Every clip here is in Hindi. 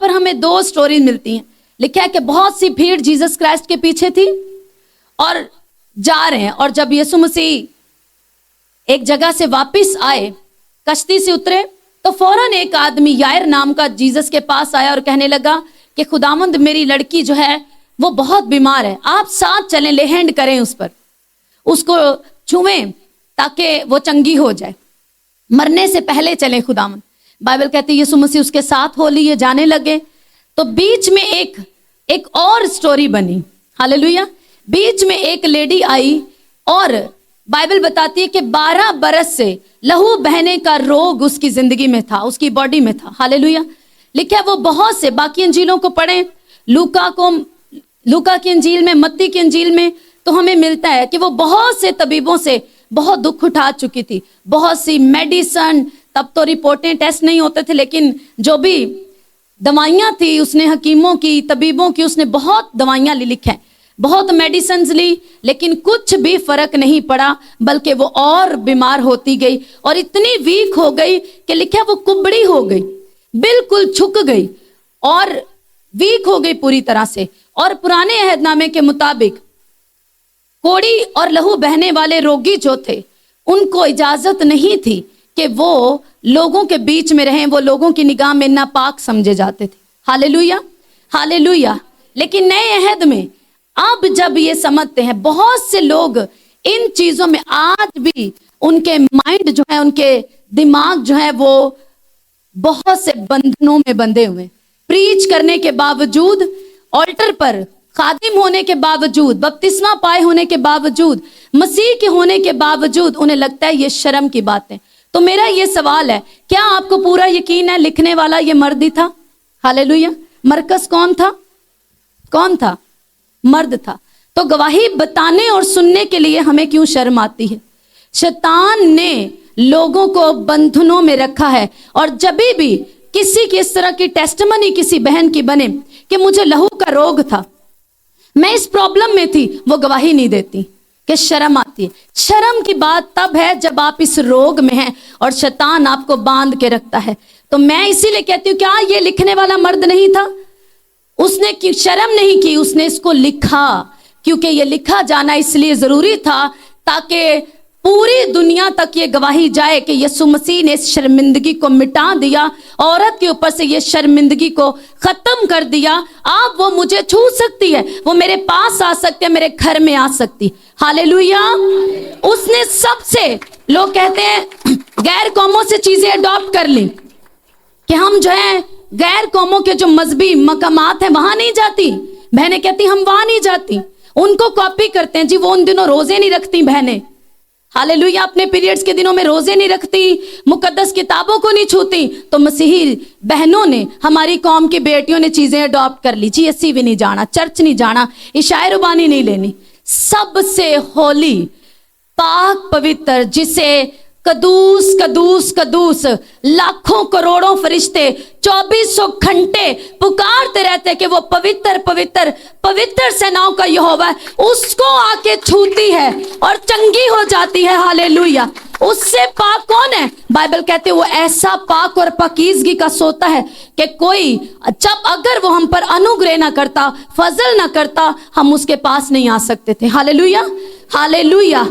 पर हमें दो स्टोरी मिलती हैं। लिखा है कि बहुत सी भीड़ जीसस क्राइस्ट के पीछे थी और जा रहे हैं, और जब यीशु मसीह एक जगह से वापस आए, कश्ती से उतरे, तो फौरन एक आदमी यायर नाम का जीसस के पास आया और कहने लगा कि खुदावंद, मेरी लड़की जो है वो बहुत बीमार है, आप साथ चलें, ले हैंड करें उस पर, उसको छुएं ताकि वो चंगी हो जाए, मरने से पहले चलें खुदावंद। बाइबल कहती है यीशु मसीह उसके साथ हो लिए, जाने लगे। तो बीच में एक और स्टोरी बनी, हालेलुया। बीच में एक लेडी आई और बाइबल बताती है कि 12 बरस से लहू बहने का रोग उसकी जिंदगी में था, उसकी बॉडी में था, हालेलुया। लिखा है वो बहुत से, बाकी अंजीलों को पढ़ें, लूका की अंजील में, मत्ती की अंजील में, तो हमें मिलता है कि वो बहुत से तबीबों से बहुत दुख उठा चुकी थी, बहुत सी मेडिसन, तब तो रिपोर्टें टेस्ट नहीं होते थे, लेकिन जो भी दवाइयां थी उसने हकीमों की, तबीबों की, उसने बहुत दवाइयां ली, लिखा है बहुत मेडिसिन ली, लेकिन कुछ भी फर्क नहीं पड़ा, बल्कि वो और बीमार होती गई और इतनी वीक हो गई कि लिखा वो कुबड़ी हो गई, बिल्कुल झुक गई और वीक हो गई पूरी तरह से। और पुराने अहदनामे के मुताबिक कोड़ी और लहू बहने वाले रोगी जो थे, उनको इजाजत नहीं थी कि वो लोगों के बीच में रहें, वो लोगों की निगाह में नापाक समझे जाते थे, हालेलुया, हालेलुया। लेकिन नए अहद में अब जब ये समझते हैं, बहुत से लोग इन चीजों में आज भी उनके माइंड जो है, उनके दिमाग जो है, वो बहुत से बंधनों में बंधे हुए, प्रीच करने के बावजूद, ऑल्टर पर खादिम होने के बावजूद, बपतिस्मा पाए होने के बावजूद, मसीह के होने के बावजूद उन्हें लगता है ये शर्म की बात है। तो मेरा ये सवाल है, क्या आपको पूरा यकीन है लिखने वाला ये मर्द ही था? हालेलुया। मरकस कौन था? कौन था? मर्द था। तो गवाही बताने और सुनने के लिए हमें क्यों शर्म आती है? शैतान ने लोगों को बंधनों में रखा है, और जब भी किसी की इस तरह की टेस्टमनी किसी बहन की बने कि मुझे लहू का रोग था, मैं इस प्रॉब्लम में थी, वो गवाही नहीं देती कि शर्म आती है। शर्म की बात तब है जब आप इस रोग में हैं और शैतान आपको बांध के रखता है। तो मैं इसीलिए कहती हूँ, क्या ये लिखने वाला मर्द नहीं था? उसने शर्म नहीं की, उसने इसको लिखा, क्योंकि ये लिखा जाना इसलिए जरूरी था ताकि पूरी दुनिया तक ये गवाही जाए कि यीशु मसीह ने इस शर्मिंदगी को मिटा दिया, औरत के ऊपर से ये शर्मिंदगी को खत्म कर दिया। अब वो मुझे छू सकती है, वो मेरे पास आ सकती है, मेरे घर में आ सकती। हालेलुया। उसने सबसे, लोग कहते हैं गैर कौमों से चीजें अडॉप्ट कर ली कि हम जो है गैर कौमों के जो मजहबी मकामात हैं वहां नहीं जाती। बहनें कहती हम वहां नहीं जाती, उनको कॉपी करते हैं जी, वो उन दिनों रोजे नहीं रखती बहनें, हालेलुया, अपने पीरियड्स के दिनों में रोजे नहीं रखती, मुकद्दस किताबों को नहीं छूती। तो मसीही बहनों ने, हमारी कौम की बेटियों ने चीजें अडॉप्ट कर ली, GSC भी नहीं जाना, चर्च नहीं जाना, इशाए रुबानी नहीं लेनी। सबसे होली, पाक पवित्र, जिसे कदूस कदूस कदूस लाखों करोड़ों फरिश्ते 2400 घंटे पुकारते रहते कि वो पवित्र पवित्र पवित्र सेनाओं का यहोवा है, उसको आके छूती है और चंगी हो जाती है। हालेलुया। उससे पाक कौन है? बाइबल कहते वो ऐसा पाक और पाकीज़गी का सोता है कि कोई जब अगर वो हम पर अनुग्रह ना करता, फजल ना करता, हम उसके पास नहीं आ सकते थे। Hallelujah, hallelujah.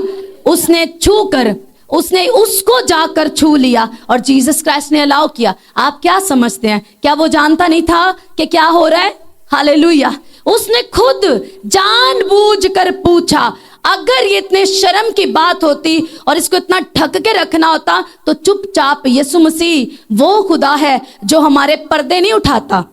उसने छू कर, उसने उसको जाकर छू लिया और जीसस क्राइस्ट ने अलाउ किया। आप क्या समझते हैं, क्या वो जानता नहीं था कि क्या हो रहा है? हालेलुया। उसने खुद जानबूझकर पूछा। अगर ये इतने शर्म की बात होती और इसको इतना ढक के रखना होता तो चुपचाप यीशु मसीह वो खुदा है जो हमारे पर्दे नहीं उठाता।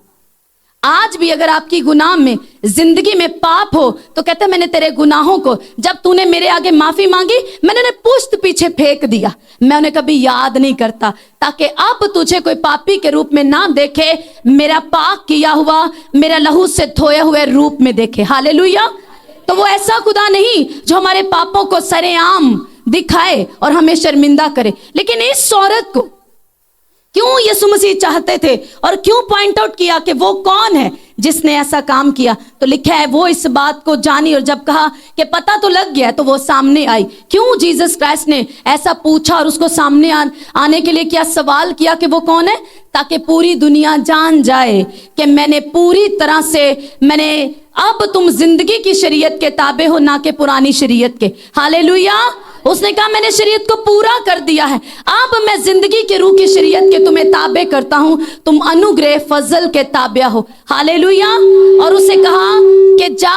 आज भी अगर आपकी गुनाह में, जिंदगी में पाप हो तो कहते मैंने तेरे गुनाहों को, जब तूने मेरे आगे माफी मांगी, मैंने उन्हें पुश्त पीछे फेंक दिया, मैं उन्हें कभी याद नहीं करता, ताकि अब तुझे कोई पापी के रूप में ना देखे, मेरा पाक किया हुआ, मेरा लहू से धोए हुए रूप में देखे। हालेलुया। तो वो ऐसा खुदा नहीं जो हमारे पापों को सरेआम दिखाए और हमें शर्मिंदा करे। लेकिन इस औरत को क्यों यीशु मसीह चाहते थे और क्यों पॉइंट आउट किया कि वो कौन है जिसने ऐसा काम किया? तो लिखा है वो इस बात को जानी और जब कहा कि पता तो लग गया तो वो सामने आई। क्यों जीसस क्राइस्ट ने ऐसा पूछा और उसको सामने आने के लिए क्या सवाल किया कि वो कौन है? ताकि पूरी दुनिया जान जाए कि मैंने पूरी तरह से अब तुम जिंदगी की शरीयत के ताबे हो, ना कि पुरानी शरीयत के। हालेलुया। उसने कहा मैंने शरीयत को पूरा कर दिया है, अब मैं जिंदगी के रूह की शरीयत के तुम्हें ताबे करता हूं, तुम अनुग्रह फजल के ताबे हो। हालेलुया। और उसे कहा कि जा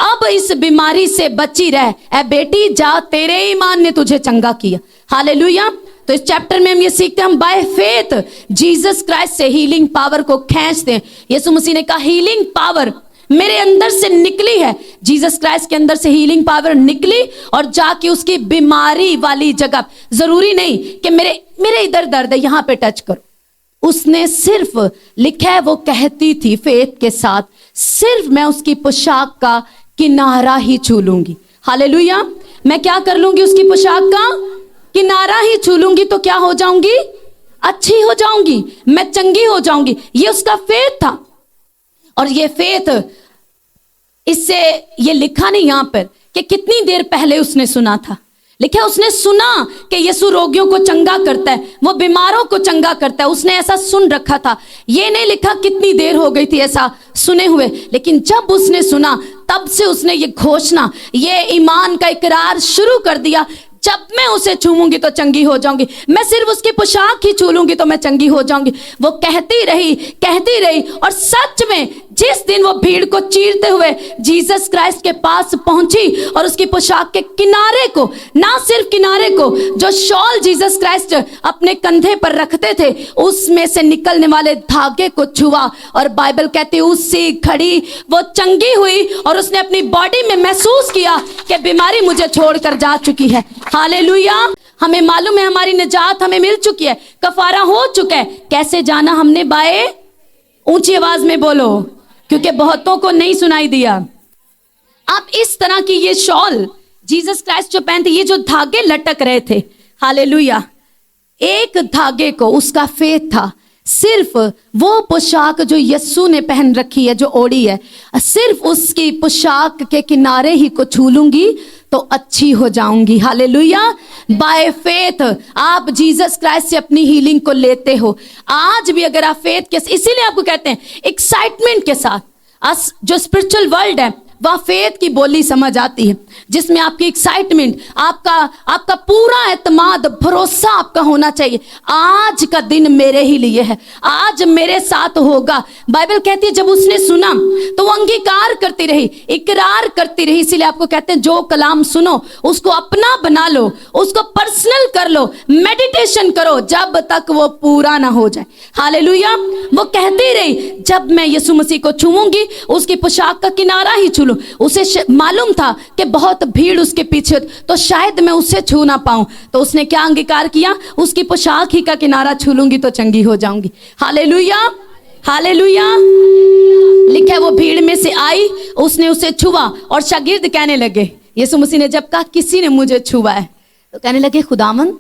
अब इस बीमारी से बची रह, ए बेटी जा, तेरे ईमान ने तुझे चंगा किया। हालेलुया। तो इस चैप्टर में हम ये सीखते हैं, हम बाय फेथ जीसस क्राइस्ट से हीलिंग पावर को खींचते हैं। यीशु मसीह ने कहा हीलिंग पावर मेरे अंदर से निकली है। जीसस क्राइस्ट के अंदर से हीलिंग पावर निकली और जाके उसकी बीमारी वाली जगह, जरूरी नहीं कि मेरे इधर दर्द है यहां पे टच करो, उसने सिर्फ लिखा है वो कहती थी फेथ के साथ, सिर्फ मैं उसकी पोशाक का किनारा ही छू लूंगी। हालेलुया। मैं क्या कर लूंगी? उसकी पोशाक का किनारा ही छू लूंगी तो क्या हो जाऊंगी? अच्छी हो जाऊंगी, मैं चंगी हो जाऊंगी। ये उसका फेथ था। और ये फेथ, इससे ये लिखा नहीं यहां पर कि कितनी देर पहले उसने सुना था। लिखा उसने सुना कि यीशु रोगियों को चंगा करता है, वो बीमारों को चंगा करता है, उसने ऐसा सुन रखा था। ये नहीं लिखा कितनी देर हो गई थी ऐसा सुने हुए, लेकिन जब उसने सुना तब से उसने ये घोषणा, ये ईमान का इकरार शुरू कर दिया, जब मैं उसे छूऊंगी तो चंगी हो जाऊंगी, मैं सिर्फ उसकी पोशाक ही छू लूंगी तो मैं चंगी हो जाऊंगी। वो कहती रही और सच में जिस दिन वो भीड़ को चीरते हुए जीसस क्राइस्ट के पास पहुंची और उसकी पोशाक के किनारे को, ना सिर्फ किनारे को, जो शॉल जीसस क्राइस्ट अपने कंधे पर रखते थे उसमें से निकलने वाले धागे को छुआ, और बाइबल कहती है उसी घड़ी वो चंगी हुई और उसने अपनी बॉडी में महसूस किया कि बीमारी मुझे छोड़कर जा चुकी है। हालेलुया। हमें मालूम है हमारी निजात हमें मिल चुकी है, कफारा हो चुका है। कैसे जाना हमने? बाय, ऊंची आवाज में बोलो क्योंकि बहुतों को नहीं सुनाई दिया। अब इस तरह की ये शॉल जीसस क्राइस्ट जो पहनते, ये जो धागे लटक रहे थे, हालेलुया, एक धागे को उसका फेथ था, सिर्फ वो पोशाक जो यीशु ने पहन रखी है, जो ओढ़ी है, सिर्फ उसकी पोशाक के किनारे ही को छू लूंगी तो अच्छी हो जाऊंगी। हालेलुया। बाय फेथ आप जीसस क्राइस्ट से अपनी हीलिंग को लेते हो। आज भी अगर आप फेथ के, इसीलिए आपको कहते हैं एक्साइटमेंट के साथ, जो स्पिरिचुअल वर्ल्ड है वह फेथ की बोली समझ आती है, जिसमें आपकी एक्साइटमेंट, आपका पूरा एतमाद, भरोसा आपका होना चाहिए। आज का दिन मेरे ही लिए है, आज मेरे साथ होगा। बाइबल कहती है जब उसने सुना तो वो अंगीकार करती रही, इकरार करती रही। इसीलिए आपको कहते हैं जो कलाम सुनो उसको अपना बना लो, उसको पर्सनल कर लो, मेडिटेशन करो जब तक वो पूरा ना हो जाए। हालेलुया। वो कहती रही जब मैं यीशु मसीह को छूऊंगी उसकी पोशाक का किनारा ही छू लूं। उसे मालूम था कि बहुत भीड़ उसके पीछे तो शायद मैं उससे छू ना पाऊं, तो उसने क्या अंगीकार किया? उसकी पोशाक ही का किनारा छू लूंगी तो चंगी हो जाऊंगी। हालेलुया। हालेलुया। लिखा है वो भीड़ में से आई, उसने उसे छुआ और शागिर्द कहने लगे, यीशु मसीह ने जब कहा किसी ने मुझे छुआ है तो कहने लगे खुदावंद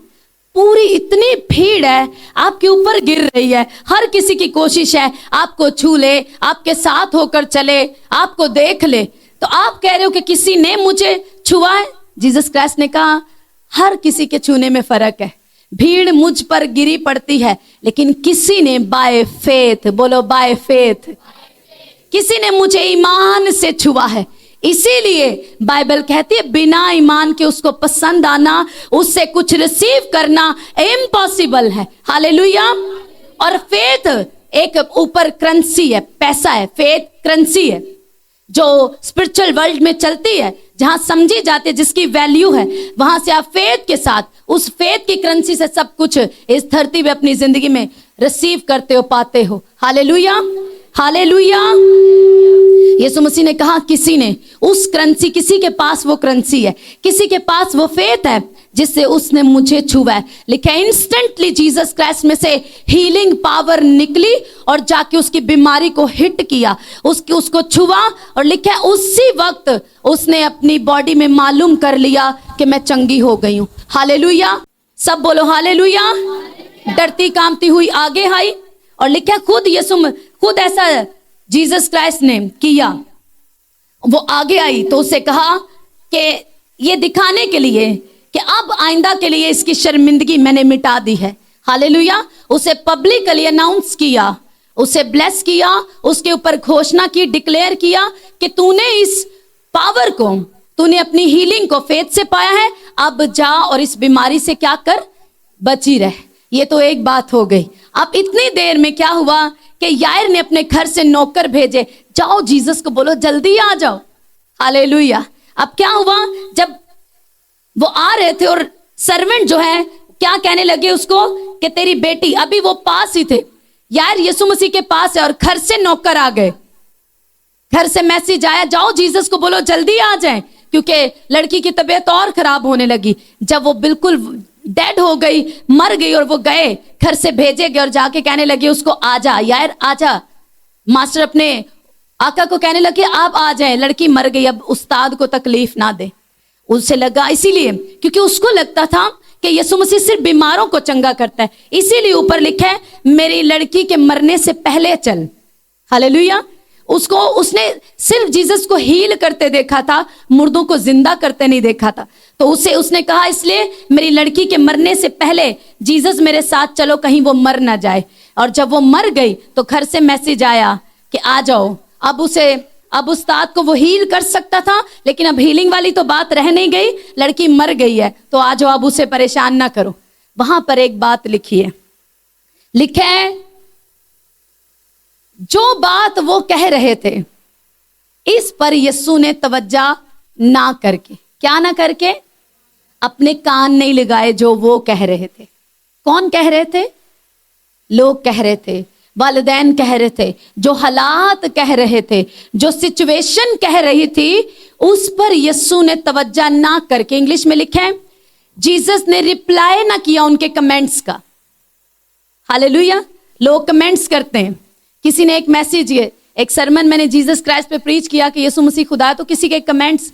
पूरी इतनी भीड़ है आपके ऊपर गिर रही है, हर किसी की कोशिश है आपको छू ले, आपके साथ होकर चले, आपको देख ले, तो आप कह रहे हो कि किसी ने मुझे छुआ है। जीसस क्राइस्ट ने कहा हर किसी के छूने में फर्क है, भीड़ मुझ पर गिरी पड़ती है लेकिन किसी ने बाय फेथ, बोलो बाय फेथ, किसी ने मुझे ईमान से छुआ है। इसीलिए बाइबल कहती है बिना ईमान के उसको पसंद आना, उससे कुछ रिसीव करना इम्पॉसिबल है। हालेलुया। और फेथ एक ऊपर करेंसी है, पैसा है, फेथ करेंसी है जो स्पिरिचुअल वर्ल्ड में चलती है, जहां समझी जाती है, जिसकी वैल्यू है, वहां से आप फेथ के साथ, उस फेथ की करेंसी से सब कुछ इस धरती पे अपनी जिंदगी में रिसीव करते हो, पाते हो। हालेलुया। हालेलुया। यीशु मसीह ने कहा किसी ने उस करेंसी, किसी के पास वो करेंसी है, किसी के पास वो फेथ है जिससे उसने मुझे छुआ है। लिखा इंस्टेंटली जीसस क्राइस्ट में से हीलिंग पावर निकली और जाके उसकी बीमारी को हिट किया, उसको छुआ, और लिखा उसी वक्त उसने अपनी बॉडी में मालूम कर लिया कि मैं चंगी हो गई हूं। हालेलुया। सब बोलो हालेलुया। डरती कांपती हुई आगे आई और लिखा खुद ऐसा जीसस क्राइस्ट ने किया। वो आगे आई तो उसे कहा कि ये दिखाने के लिए कि अब आइंदा के लिए इसकी शर्मिंदगी मैंने मिटा दी है। हालेलुया। उसे पब्लिकली अनाउंस किया, उसे ब्लेस किया, उसके ऊपर घोषणा की, डिक्लेयर किया कि तूने इस पावर को, तूने अपनी हीलिंग को फेथ से पाया है, अब जा और इस बीमारी से क्या कर, बची रह। ये तो एक बात हो गई। अब इतनी देर में क्या हुआ कि यायर ने अपने घर से नौकर भेजे, जाओ जीसस को बोलो जल्दी आ जाओ। हालेलुया। अब क्या हुआ, जब वो आ रहे थे और सर्वेंट जो है क्या कहने लगे उसको कि तेरी बेटी, अभी वो पास ही थे, यार यीशु मसीह के पास है, और घर से नौकर आ गए, घर से मैसेज आया, जाओ जीसस को बोलो जल्दी आ जाए, क्योंकि लड़की की तबीयत और खराब होने लगी। जब वो बिल्कुल डेड हो गई, मर गई, और वो गए, घर से भेजे गए और जाके कहने लगे उसको आजा यार आजा। मास्टर अपने आका को कहने लगे आप आ जाए, लड़की मर गई, अब उस्ताद को तकलीफ ना दे। उसे लगा, इसीलिए क्योंकि उसको लगता था कि यीशु मसीह सिर्फ बीमारों को चंगा करता है, इसीलिए ऊपर लिखा है मेरी लड़की के मरने से पहले चल। हालेलुया। उसने सिर्फ जीसस को हील करते देखा था, मुर्दों को जिंदा करते नहीं देखा था। तो उसने कहा इसलिए मेरी लड़की के मरने से पहले जीसस मेरे साथ चलो, कहीं वो मर ना जाए। और जब वो मर गई तो घर से मैसेज आया कि आ जाओ। अब उस्ताद को वो हील कर सकता था, लेकिन अब हीलिंग वाली तो बात रह नहीं गई, लड़की मर गई है, तो आ जाओ, अब उसे परेशान ना करो। वहां पर एक बात लिखी है, लिखा है जो बात वो कह रहे थे इस पर यीशु ने तवज्जो ना करके, क्या ना करके, अपने कान नहीं लगाए जो वो कह रहे थे। कौन कह रहे थे? लोग कह रहे थे, वालिदैन कह रहे थे, जो हालात कह रहे थे, जो सिचुएशन कह रही थी, उस पर यीशु ने तवज्जो ना करके, इंग्लिश में लिखा है जीसस ने रिप्लाई ना किया उनके कमेंट्स का। हालेलुया। लोग कमेंट्स करते हैं। किसी ने एक मैसेज, एक सरमन मैंने जीसस क्राइस्ट पे प्रीच किया कि यीशु मसीह खुदा है, तो किसी के कमेंट्स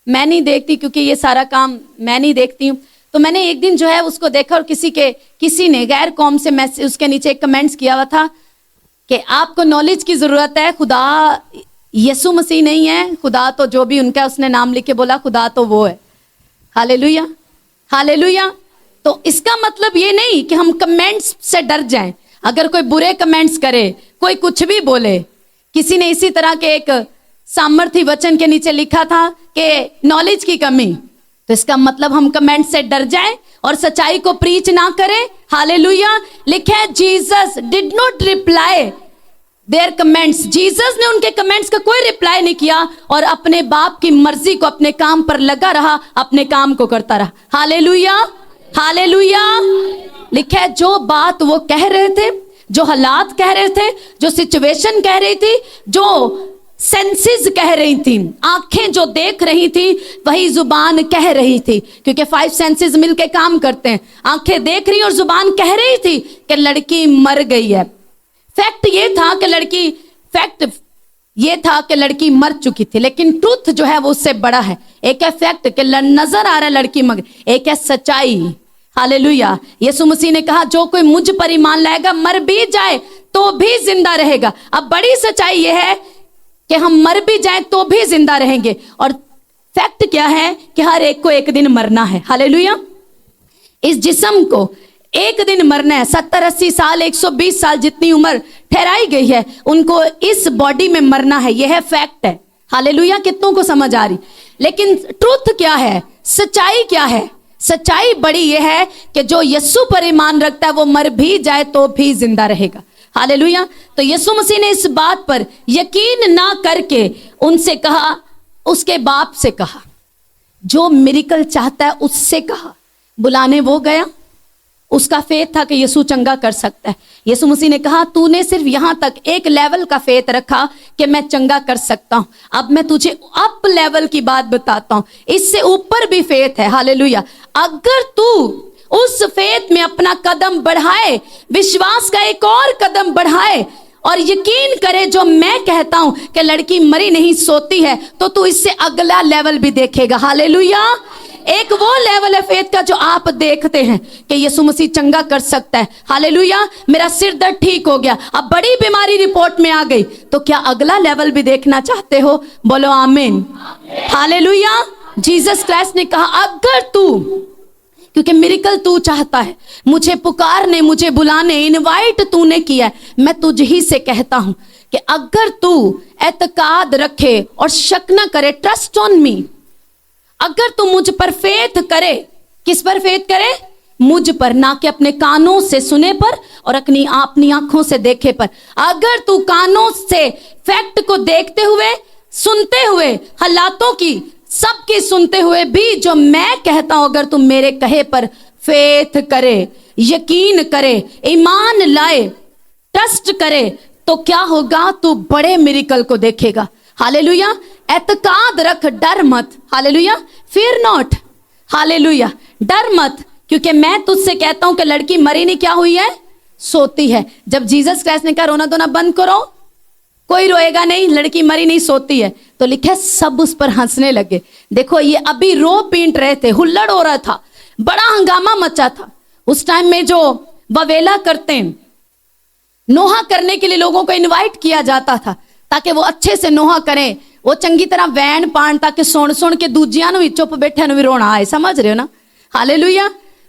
मैं नहीं देखती, क्योंकि ये सारा काम मैं नहीं देखती हूँ। तो मैंने एक दिन जो है उसको देखा और किसी ने गैर कौम से मैसेज, उसके नीचे एक कमेंट्स किया हुआ था कि आपको नॉलेज की जरूरत है, खुदा यीशु मसीह नहीं है, खुदा तो जो भी उनका, उसने नाम लिख के बोला खुदा तो वो है। हालेलुया। हालेलुया। तो इसका मतलब ये नहीं कि हम कमेंट्स से डर जाएं। अगर कोई बुरे कमेंट्स करे, कोई कुछ भी बोले, किसी ने इसी तरह के एक सामर्थ्य वचन के नीचे लिखा था कि नॉलेज की कमी, तो इसका मतलब हम कमेंट से डर जाएं और सच्चाई को प्रीच ना करें। हालेलुया। लिखा है Jesus did not reply there comments, Jesus ने उनके कमेंट्स का कोई रिप्लाई नहीं किया और अपने बाप की मर्जी को, अपने काम पर लगा रहा, अपने काम को करता रहा। हालेलुया। हालेलुया। लिखा है जो बात वो कह रहे थे, जो हालात कह रहे थे, जो सिचुएशन कह रही थी, जो सेंसेस कह रही थी, आंखें जो देख रही थी, वही जुबान कह रही थी, क्योंकि 5 सेंसेस मिलके काम करते हैं। आंखें देख रही और जुबान कह रही थी कि लड़की मर गई है। फैक्ट ये था कि लड़की मर चुकी थी, लेकिन ट्रूथ जो है वो उससे बड़ा है। एक है फैक्ट कि नजर आ रहा है लड़की मर, एक है सच्चाई। हालेलुया। यीशु मसीह ने कहा जो कोई मुझ पर ईमान लाएगा, मर भी जाए तो भी जिंदा रहेगा। अब बड़ी सच्चाई यह है कि हम मर भी जाएं तो भी जिंदा रहेंगे, और फैक्ट क्या है कि हर एक को एक दिन मरना है। हालेलुया। इस जिस्म को एक दिन मरना है। 70-80 साल, 120 साल जितनी उम्र ठहराई गई है, उनको इस बॉडी में मरना है। यह है फैक्ट है। हालेलुया। कितनों को समझ आ रही? लेकिन ट्रूथ क्या है, सच्चाई क्या है? सच्चाई बड़ी यह है कि जो यीशु पर ईमान रखता है वो मर भी जाए तो भी जिंदा रहेगा। हालेलुया। तो यीशु मसीह ने इस बात पर यकीन ना करके उनसे कहा, उसके बाप से कहा, जो मिरेकल चाहता है उससे कहा। बुलाने वो गया, उसका फेथ था कि यीशु चंगा कर सकता है। यीशु मसीह ने कहा तूने सिर्फ यहां तक एक लेवल का फेथ रखा कि मैं चंगा कर सकता हूं, अब मैं तुझे अप लेवल की बात बताता हूं, इससे ऊपर भी फेथ है। हालेलुया। अगर तू उस फेथ में अपना कदम बढ़ाए, विश्वास का एक और कदम बढ़ाए और यकीन करे जो मैं कहता हूं कि लड़की मरी नहीं सोती है, तो तू इससे अगला लेवल भी देखेगा। हालेलुया। एक वो लेवल है फेथ का जो आप देखते हैं कि यीशु मसीह चंगा कर सकता है। हालेलुया, मेरा सिर दर्द ठीक हो गया, अब बड़ी बीमारी रिपोर्ट में आ गई, तो क्या अगला लेवल भी देखना चाहते हो? बोलो आमीन। हालेलुया। जीसस क्राइस्ट ने कहा अगर तू, क्योंकि मिरेकल तू चाहता है, मुझे पुकारने, मुझे बुलाने, इनवाइट तूने किया है, मैं तुझ ही से कहता हूं कि अगर तू एतकाद रखे और शक न करे, ट्रस्ट ऑन मी, अगर तू मुझ पर फेथ करे, किस पर फेथ करे? मुझ पर, ना कि अपने कानों से सुने पर और अपनी आंखों से देखे पर। अगर तू कानों से फैक्ट को देखते हुए, सुनते हुए, हालातों की सबकी सुनते हुए भी जो मैं कहता हूं, अगर तू मेरे कहे पर फेथ करे, यकीन करे, ईमान लाए, ट्रस्ट करे, तो क्या होगा? तू बड़े मिरेकल को देखेगा। हालेलुया। एतकाद रख, डर मत। हालेलुया। Fear not. हालेलुया, डर मत, क्योंकि मैं तुझसे कहता हूं कि लड़की मरी नहीं, क्या हुई है? सोती है। जब जीसस क्राइस्ट ने कहा रोना धोना बंद करो, कोई रोएगा नहीं, लड़की मरी नहीं सोती है, तो लिखा है सब उस पर हंसने लगे। देखो ये अभी रो पीट रहे थे, हुल्लड़ हो रहा था, बड़ा हंगामा मचा था। उस टाइम में जो ववेला करते हैं, नोहा करने के लिए लोगों को इनवाइट किया जाता था ताकि वो अच्छे से नोहा करें, वो चंगी तरह वैन पान, ताकि सुन के दूजिया भी चुप बैठे भी रोना आए। समझ रहे हो ना? हालेलुया।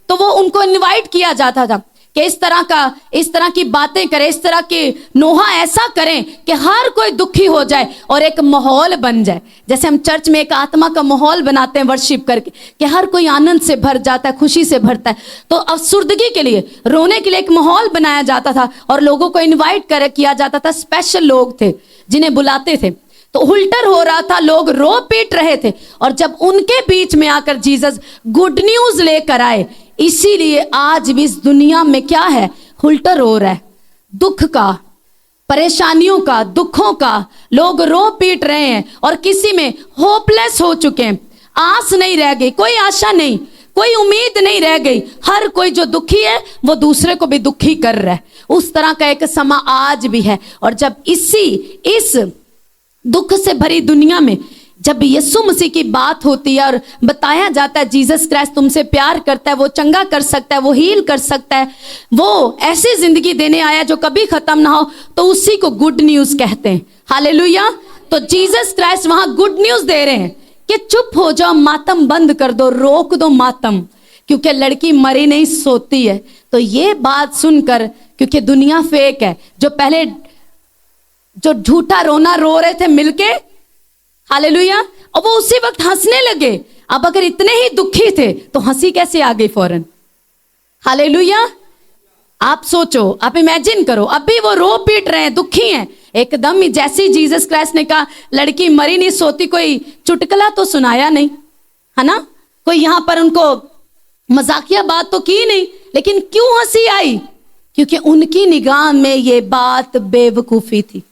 तो वो उनको इनवाइट किया जाता था कि इस तरह की बातें करें, इस तरह की नोहा ऐसा करें कि हर कोई दुखी हो जाए और एक माहौल बन जाए। जैसे हम चर्च में एक आत्मा का माहौल बनाते हैं वर्शिप करके, कि हर कोई आनंद से भर जाता है, खुशी से भरता है। तो अफसुर्दगी के लिए, रोने के लिए एक माहौल बनाया जाता था और लोगों को इन्वाइट किया जाता था। स्पेशल लोग थे जिन्हें बुलाते थे। तो हुल्टर हो रहा था, लोग रो पीट रहे थे, और जब उनके बीच में आकर जीसस गुड न्यूज लेकर आए, इसीलिए आज भी इस दुनिया में क्या है? हुल्टर हो रहा है, दुख का, परेशानियों का, दुखों का। लोग रो पीट रहे हैं और किसी में होपलेस हो चुके हैं, आस नहीं रह गई, कोई आशा नहीं, कोई उम्मीद नहीं रह गई। हर कोई जो दुखी है वो दूसरे को भी दुखी कर रहा है। उस तरह का एक समय आज भी है। और जब इस दुख से भरी दुनिया में जब यीशु मसीह की बात होती है और बताया जाता है जीसस क्राइस्ट तुमसे प्यार करता है, वो चंगा कर सकता है, वो हील कर सकता है, वो ऐसी जिंदगी देने आया जो कभी खत्म ना हो, तो उसी को गुड न्यूज कहते हैं। हालेलुया। तो जीसस क्राइस्ट वहां गुड न्यूज दे रहे हैं कि चुप हो जाओ, मातम बंद कर दो, रोक दो मातम, क्योंकि लड़की मरी नहीं सोती है। तो ये बात सुनकर, क्योंकि दुनिया फेक है, जो पहले जो झूठा रोना रो रहे थे मिलके, हालेलुया, और वो उसी वक्त हंसने लगे। अब अगर इतने ही दुखी थे तो हंसी कैसे आ गई फौरन? हालेलुया। आप सोचो, आप इमेजिन करो, अभी वो रो पीट रहे हैं, दुखी हैं, एकदम ही जैसे जीसस क्राइस्ट ने कहा लड़की मरी नहीं सोती, कोई चुटकुला तो सुनाया नहीं, है ना? कोई यहां पर उनको मजाकिया बात तो की नहीं, लेकिन क्यों हंसी आई? क्योंकि उनकी निगाह में ये बात बेवकूफी थी।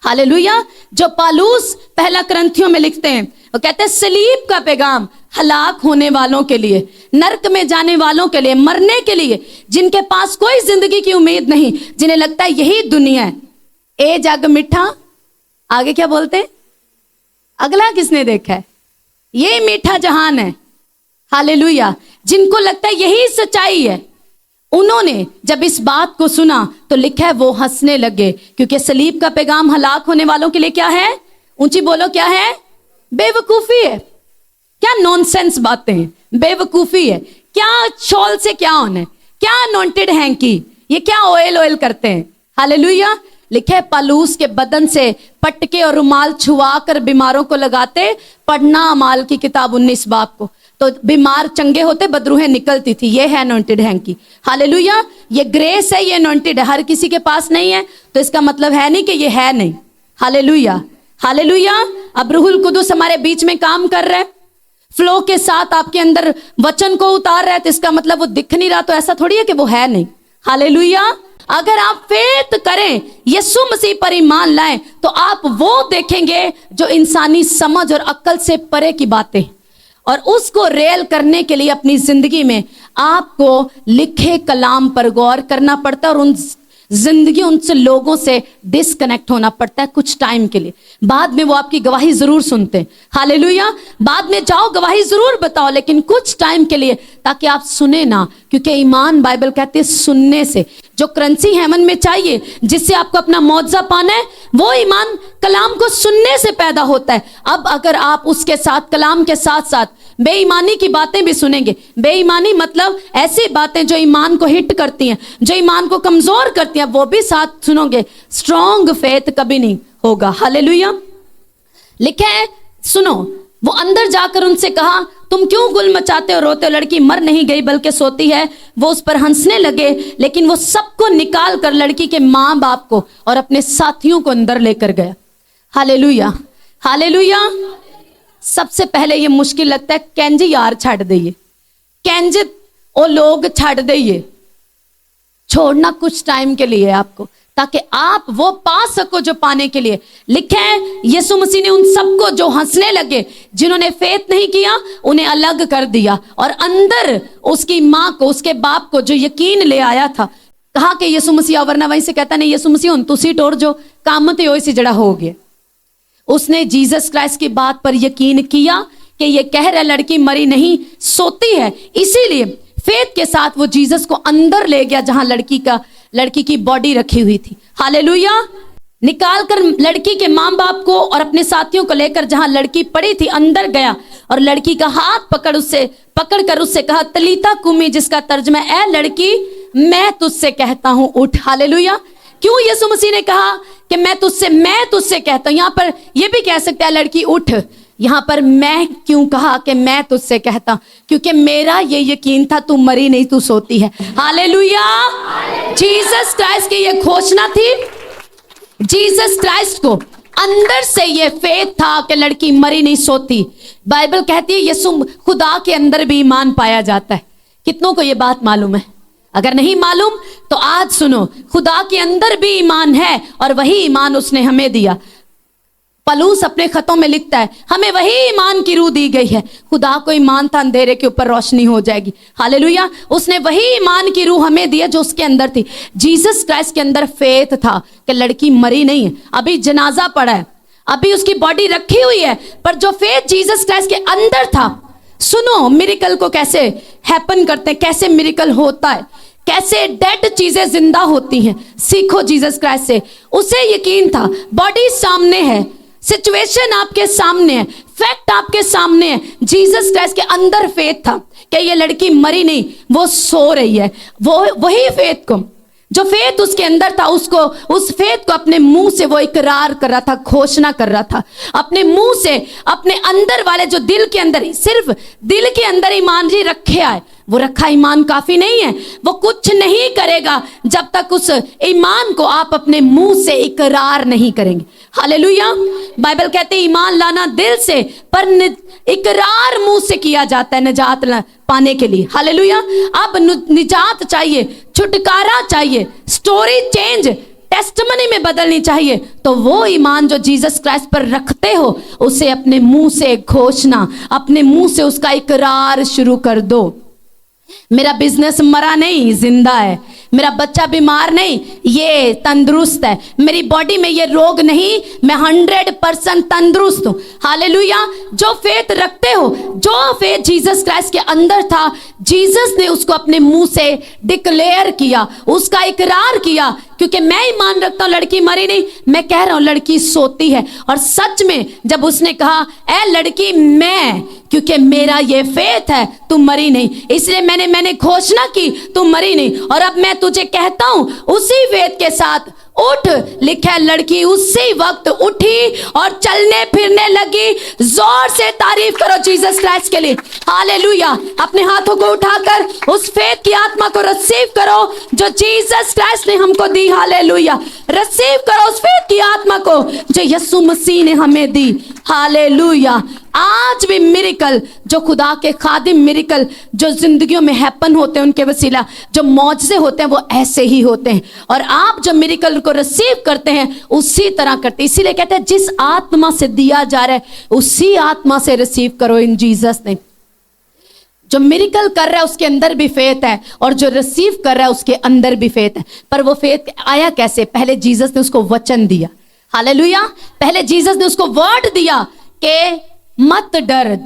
हालेलुया। जो पालूस पहला करंथियों में लिखते हैं, वो कहते हैं सलीब का पैगाम हलाक होने वालों के लिए, नरक में जाने वालों के लिए, मरने के लिए, जिनके पास कोई जिंदगी की उम्मीद नहीं, जिन्हें लगता है यही दुनिया है। ए जग मिठा, आगे क्या बोलते हैं? अगला किसने देखा है? ये मीठा जहान है। हालेलुया। जिनको लगता है यही सच्चाई है, उन्होंने जब इस बात को सुना तो लिखा है वो हंसने लगे, क्योंकि सलीब का पैगाम हलाक होने वालों के लिए क्या है? ऊंची बोलो, क्या है? बेवकूफी है। क्या नॉनसेंस बातें हैं, बेवकूफी है। क्या शॉल से क्या होना है, क्या अनॉइंटेड हैंकी, ये क्या ऑयल करते हैं? हालेलुया। लिखे पालूस के बदन से पटके और रुमाल छुआ कर बीमारों को लगाते। पढ़ना अमाल की किताब 19 बाब को, तो बीमार चंगे होते, बदरूहें निकलती थी। ये है अनॉइंटेड हैंकी। हालेलुया। ये ग्रेस है, ये अनॉइंटेड है, हर किसी के पास नहीं है, तो इसका मतलब है नहीं कि ये है नहीं। हालेलुया। हालेलुया। अब रूहुल कुदुस हमारे बीच में काम कर रहा है, फ्लो के साथ आपके अंदर वचन को उतार रहा है, तो इसका मतलब वो दिख नहीं रहा तो ऐसा थोड़ी है कि वो है नहीं। हालेलुया। अगर आप फेथ करें, यीशु मसीह पर ईमान लाएं, तो आप वो देखेंगे जो इंसानी समझ और अक्ल से परे की बातें, और उसको रियल करने के लिए अपनी जिंदगी में आपको लिखे कलाम पर गौर करना पड़ता है और उन जिंदगी उनसे लोगों से डिस्कनेक्ट होना पड़ता है कुछ टाइम के लिए। बाद में वो आपकी गवाही जरूर सुनते हैं, हालेलुया। बाद में जाओ गवाही जरूर बताओ, लेकिन कुछ टाइम के लिए, ताकि आप सुने ना। क्योंकि ईमान, बाइबल कहती है सुनने से। जो करेंसी हेवन में चाहिए, जिससे आपको अपना मुआवजा पाना है, वो ईमान कलाम को सुनने से पैदा होता है। अब अगर आप उसके साथ, कलाम के साथ साथ बेईमानी की बातें भी सुनेंगे, बेईमानी मतलब ऐसी बातें जो ईमान को हिट करती हैं, जो ईमान को कमजोर करती हैं, वो भी साथ सुनोगे, स्ट्रॉन्ग फेथ कभी नहीं होगा, हालेलुया। लिखा है, सुनो, वो अंदर जाकर उनसे कहा, तुम क्यों गुल मचाते हो, रोते हो, लड़की मर नहीं गई बल्कि सोती है। वो उस पर हंसने लगे, लेकिन वो सबको निकाल कर लड़की के माँ बाप को और अपने साथियों को अंदर लेकर गया। Hallelujah, hallelujah. सबसे पहले ये मुश्किल लगता है, कैंजी यार छाड़ दइए, कैंजी ओ लोग छाड़ दइए। छोड़ना कुछ टाइम के लिए आपको, ताकि आप वो पा सको जो पाने के लिए। लिखे है, यीशु मसीह ने उन सबको जो हंसने लगे, जिन्होंने फेथ नहीं किया, उन्हें अलग कर दिया और अंदर उसकी माँ को, उसके बाप को जो यकीन ले आया था, कहा कि यीशु मसीह, वरना वहीं से कहता नहीं, यीशु मसीह हुन तुसी टोर जो काम ते होई सी जड़ा हो गया। उसने जीसस क्राइस्ट की बात पर यकीन किया कि ये कह रहा लड़की मरी नहीं, सोती है। इसीलिए फेथ के साथ वो जीसस को अंदर ले गया, जहां लड़की की बॉडी रखी हुई थी, हालेलुया। निकाल कर लड़की के माँ बाप को और अपने साथियों को लेकर जहां लड़की पड़ी थी, अंदर गया और लड़की का हाथ पकड़कर उससे कहा, तलीता कुमी, जिसका तर्जमा है, लड़की मैं तुझसे कहता हूं उठ, हालेलुया। क्यों यीशु मसीह ने कहा कि मैं तुझसे कहता हूं? यहां पर यह भी कह सकता है लड़की उठ, यहां पर मैं क्यों कहा कि मैं तुझसे कहता? क्योंकि मेरा ये यकीन था तू मरी नहीं, तू सोती है, हालेलुया। जीसस क्राइस्ट की ये घोषणा थी, जीसस क्राइस्ट को अंदर से ये फेथ था कि लड़की मरी नहीं, सोती। बाइबल कहती है यीशु खुदा के अंदर भी ईमान पाया जाता है। कितनों को ये बात मालूम है? अगर नहीं मालूम तो आज सुनो, खुदा के अंदर भी ईमान है और वही ईमान उसने हमें दिया। पलूस अपने खतों में लिखता है, हमें वही ईमान की रूह दी गई है। खुदा को ईमान था, अंधेरे के ऊपर रोशनी हो जाएगी, हालेलुया। उसने वही ईमान की रूह हमें दी है जो उसके अंदर थी। जीसस क्राइस्ट के अंदर फेथ था कि लड़की मरी नहीं है, अभी जनाजा पड़ा है, अभी उसकी बॉडी रखी हुई है, पर जो फेथ जीसस क्राइस्ट के अंदर था। सुनो, मिरेकल को कैसे हैपन करते हैं, कैसे मिरेकल होता है, कैसे डेड चीजें जिंदा होती हैं, सीखो जीसस क्राइस्ट से। उसे यकीन था, बॉडी सामने है, सिचुएशन आपके सामने है, फैक्ट आपके सामने है। जीसस क्राइस्ट के अंदर फेथ था कि ये लड़की मरी नहीं, वो सो रही है। वो वही फेथ को, जो फेथ उसके अंदर था, उस फेथ को अपने मुंह से वो इकरार कर रहा था, घोषणा कर रहा था अपने मुंह से। अपने अंदर वाले जो दिल के अंदर, सिर्फ दिल के अंदर ईमान जी रखे आए, वो रखा ईमान काफी नहीं है। वो कुछ नहीं करेगा जब तक उस ईमान को आप अपने मुंह से इकरार नहीं करेंगे, हालेलुया। बाइबल कहते हैं ईमान लाना दिल से, पर इकरार मुंह से किया जाता है निजात पाने के लिए, हालेलुया। अब निजात चाहिए, छुटकारा चाहिए, स्टोरी चेंज, टेस्टमनी में बदलनी चाहिए, तो वो ईमान जो जीसस क्राइस्ट पर रखते हो, उसे अपने मुंह से घोषणा, अपने मुंह से उसका इकरार शुरू कर दो। मेरा बिजनेस मरा नहीं, जिंदा है। मेरा बच्चा बीमार नहीं, ये तंदुरुस्त है। मेरी बॉडी में ये रोग नहीं, मैं 100% तंदुरुस्त हूं, हालेलुया। जो फेथ रखते हो, जो फेथ जीसस क्राइस्ट के अंदर था, जीसस ने उसको अपने मुंह से डिक्लेयर किया, उसका इकरार किया। क्योंकि मैं ईमान रखता हूं लड़की मरी नहीं, मैं कह रहा हूं लड़की सोती है। और सच में जब उसने कहा, ए लड़की, मैं, क्योंकि मेरा ये फेथ है, तू मरी नहीं, इसलिए मैंने घोषणा की, तू मरी नहीं, और अब मैं तुझे कहता हूं उसी फेथ के साथ उठ। लिखा है लड़की उसी वक्त उठी और चलने फिरने लगी। जोर से तारीफ करो जीसस क्राइस्ट के लिए, हालेलुया। अपने हाथों को उठाकर उस फेथ की आत्मा को रिसीव करो जो जीसस क्राइस्ट ने हमको दी, हालेलुया। रिसीव करो उस फेथ की आत्मा को जो यीशु मसीह ने हमें दी, हालेलुया। आज भी मिरेकल, जो खुदा के खादिम मिरेकल जो जिंदगियों में हैपन होते हैं, उनके वसीला जो मौजज़े होते हैं, वो ऐसे ही होते हैं। और आप जो मिरेकल को रिसीव करते हैं उसी तरह करते हैं। इसीलिए कहते हैं जिस आत्मा से दिया जा रहा है उसी आत्मा से रिसीव करो इन जीसस ने। जो मिरेकल कर रहा है उसके अंदर भी फेथ है, और जो रिसीव कर रहा है उसके अंदर भी फेथ है। पर वो फेथ आया कैसे? पहले जीसस ने उसको वचन दिया। हालेलुया। पहले जीसस ने उसको वर्ड दिया कि मत डर,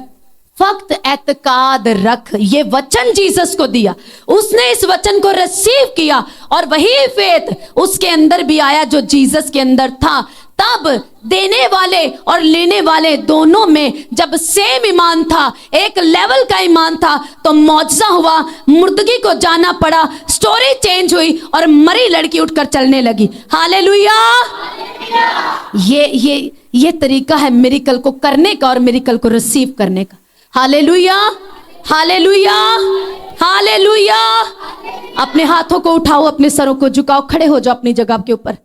फक्त एतकाद रख। ये वचन जीसस को दिया, उसने इस वचन को रिसीव किया, और वही फेथ उसके अंदर भी आया जो जीसस के अंदर था। तब देने वाले और लेने वाले दोनों में जब सेम ईमान था, एक लेवल का ईमान था, तो मौजज़ा हुआ, मुर्दगी को जाना पड़ा, स्टोरी चेंज हुई और मरी लड़की उठकर चलने लगी। हालेलुया। ये तरीका है मिरेकल को करने का और मिरेकल को रिसीव करने का। Hallelujah, hallelujah, hallelujah. अपने हाथों को उठाओ, अपने सरों को झुकाओ, खड़े हो जाओ अपनी जगह के ऊपर।